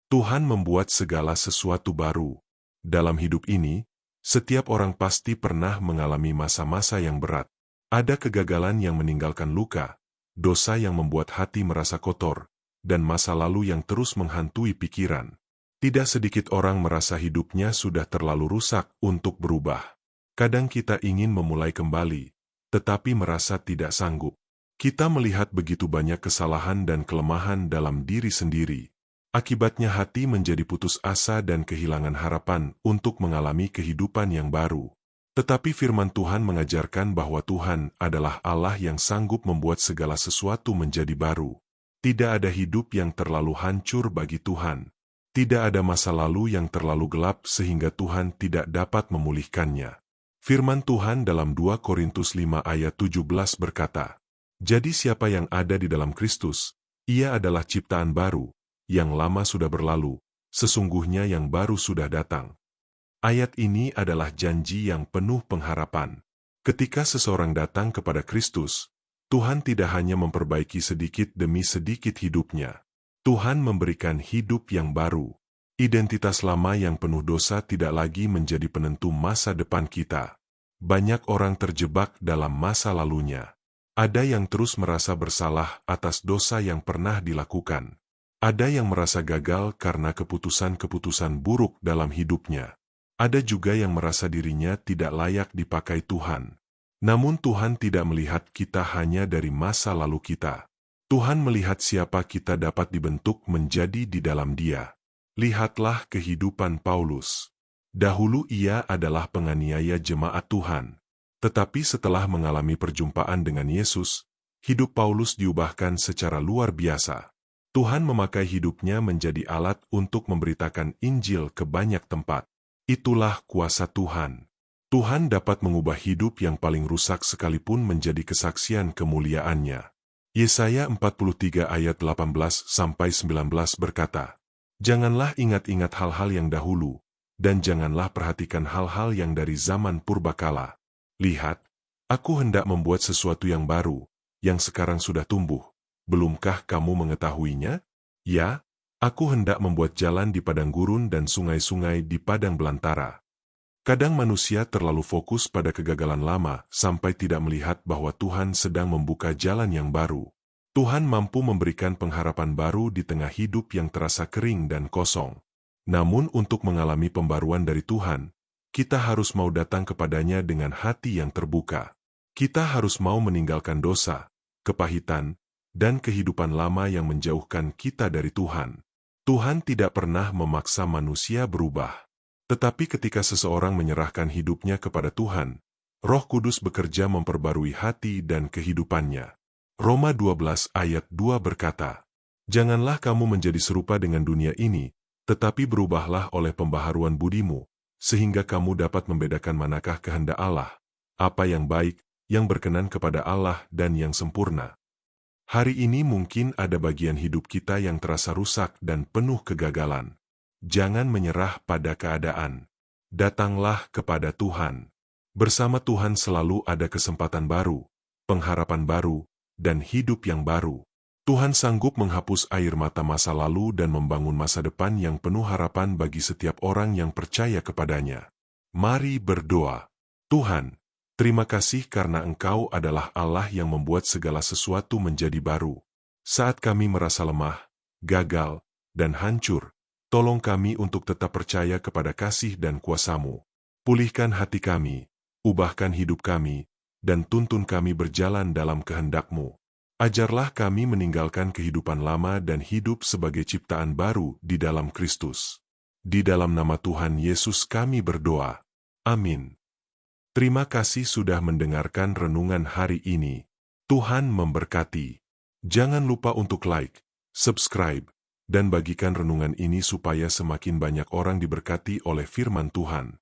Tuhan membuat segala sesuatu baru. Dalam hidup ini, setiap orang pasti pernah mengalami masa-masa yang berat. Ada kegagalan yang meninggalkan luka, dosa yang membuat hati merasa kotor, dan masa lalu yang terus menghantui pikiran. Tidak sedikit orang merasa hidupnya sudah terlalu rusak untuk berubah. Kadang kita ingin memulai kembali, tetapi merasa tidak sanggup. Kita melihat begitu banyak kesalahan dan kelemahan dalam diri sendiri. Akibatnya hati menjadi putus asa dan kehilangan harapan untuk mengalami kehidupan yang baru. Tetapi firman Tuhan mengajarkan bahwa Tuhan adalah Allah yang sanggup membuat segala sesuatu menjadi baru. Tidak ada hidup yang terlalu hancur bagi Tuhan. Tidak ada masa lalu yang terlalu gelap sehingga Tuhan tidak dapat memulihkannya. Firman Tuhan dalam 2 Korintus 5 ayat 17 berkata, "Jadi siapa yang ada di dalam Kristus, ia adalah ciptaan baru, yang lama sudah berlalu, sesungguhnya yang baru sudah datang." Ayat ini adalah janji yang penuh pengharapan. Ketika seseorang datang kepada Kristus, Tuhan tidak hanya memperbaiki sedikit demi sedikit hidupnya. Tuhan memberikan hidup yang baru. Identitas lama yang penuh dosa tidak lagi menjadi penentu masa depan kita. Banyak orang terjebak dalam masa lalunya. Ada yang terus merasa bersalah atas dosa yang pernah dilakukan. Ada yang merasa gagal karena keputusan-keputusan buruk dalam hidupnya. Ada juga yang merasa dirinya tidak layak dipakai Tuhan. Namun Tuhan tidak melihat kita hanya dari masa lalu kita. Tuhan melihat siapa kita dapat dibentuk menjadi di dalam Dia. Lihatlah kehidupan Paulus. Dahulu ia adalah penganiaya jemaat Tuhan. Tetapi setelah mengalami perjumpaan dengan Yesus, hidup Paulus diubahkan secara luar biasa. Tuhan memakai hidupnya menjadi alat untuk memberitakan Injil ke banyak tempat. Itulah kuasa Tuhan. Tuhan dapat mengubah hidup yang paling rusak sekalipun menjadi kesaksian kemuliaan-Nya. Yesaya 43 ayat 18-19 berkata, "Janganlah ingat-ingat hal-hal yang dahulu, dan janganlah perhatikan hal-hal yang dari zaman purbakala. Lihat, aku hendak membuat sesuatu yang baru, yang sekarang sudah tumbuh. Belumkah kamu mengetahuinya? Ya, aku hendak membuat jalan di padang gurun dan sungai-sungai di padang belantara." Kadang manusia terlalu fokus pada kegagalan lama sampai tidak melihat bahwa Tuhan sedang membuka jalan yang baru. Tuhan mampu memberikan pengharapan baru di tengah hidup yang terasa kering dan kosong. Namun untuk mengalami pembaruan dari Tuhan, kita harus mau datang kepadanya dengan hati yang terbuka. Kita harus mau meninggalkan dosa, kepahitan, dan kehidupan lama yang menjauhkan kita dari Tuhan. Tuhan tidak pernah memaksa manusia berubah. Tetapi ketika seseorang menyerahkan hidupnya kepada Tuhan, Roh Kudus bekerja memperbarui hati dan kehidupannya. Roma 12 ayat 2 berkata, "Janganlah kamu menjadi serupa dengan dunia ini, tetapi berubahlah oleh pembaharuan budimu, sehingga kamu dapat membedakan manakah kehendak Allah, apa yang baik, yang berkenan kepada Allah dan yang sempurna." Hari ini mungkin ada bagian hidup kita yang terasa rusak dan penuh kegagalan. Jangan menyerah pada keadaan. Datanglah kepada Tuhan. Bersama Tuhan selalu ada kesempatan baru, pengharapan baru, dan hidup yang baru. Tuhan sanggup menghapus air mata masa lalu dan membangun masa depan yang penuh harapan bagi setiap orang yang percaya kepadanya. Mari berdoa. Tuhan, terima kasih karena Engkau adalah Allah yang membuat segala sesuatu menjadi baru. Saat kami merasa lemah, gagal, dan hancur, tolong kami untuk tetap percaya kepada kasih dan kuasa-Mu. Pulihkan hati kami, ubahkan hidup kami, dan tuntun kami berjalan dalam kehendak-Mu. Ajarlah kami meninggalkan kehidupan lama dan hidup sebagai ciptaan baru di dalam Kristus. Di dalam nama Tuhan Yesus kami berdoa. Amin. Terima kasih sudah mendengarkan renungan hari ini. Tuhan memberkati. Jangan lupa untuk like, subscribe, dan bagikan renungan ini supaya semakin banyak orang diberkati oleh firman Tuhan.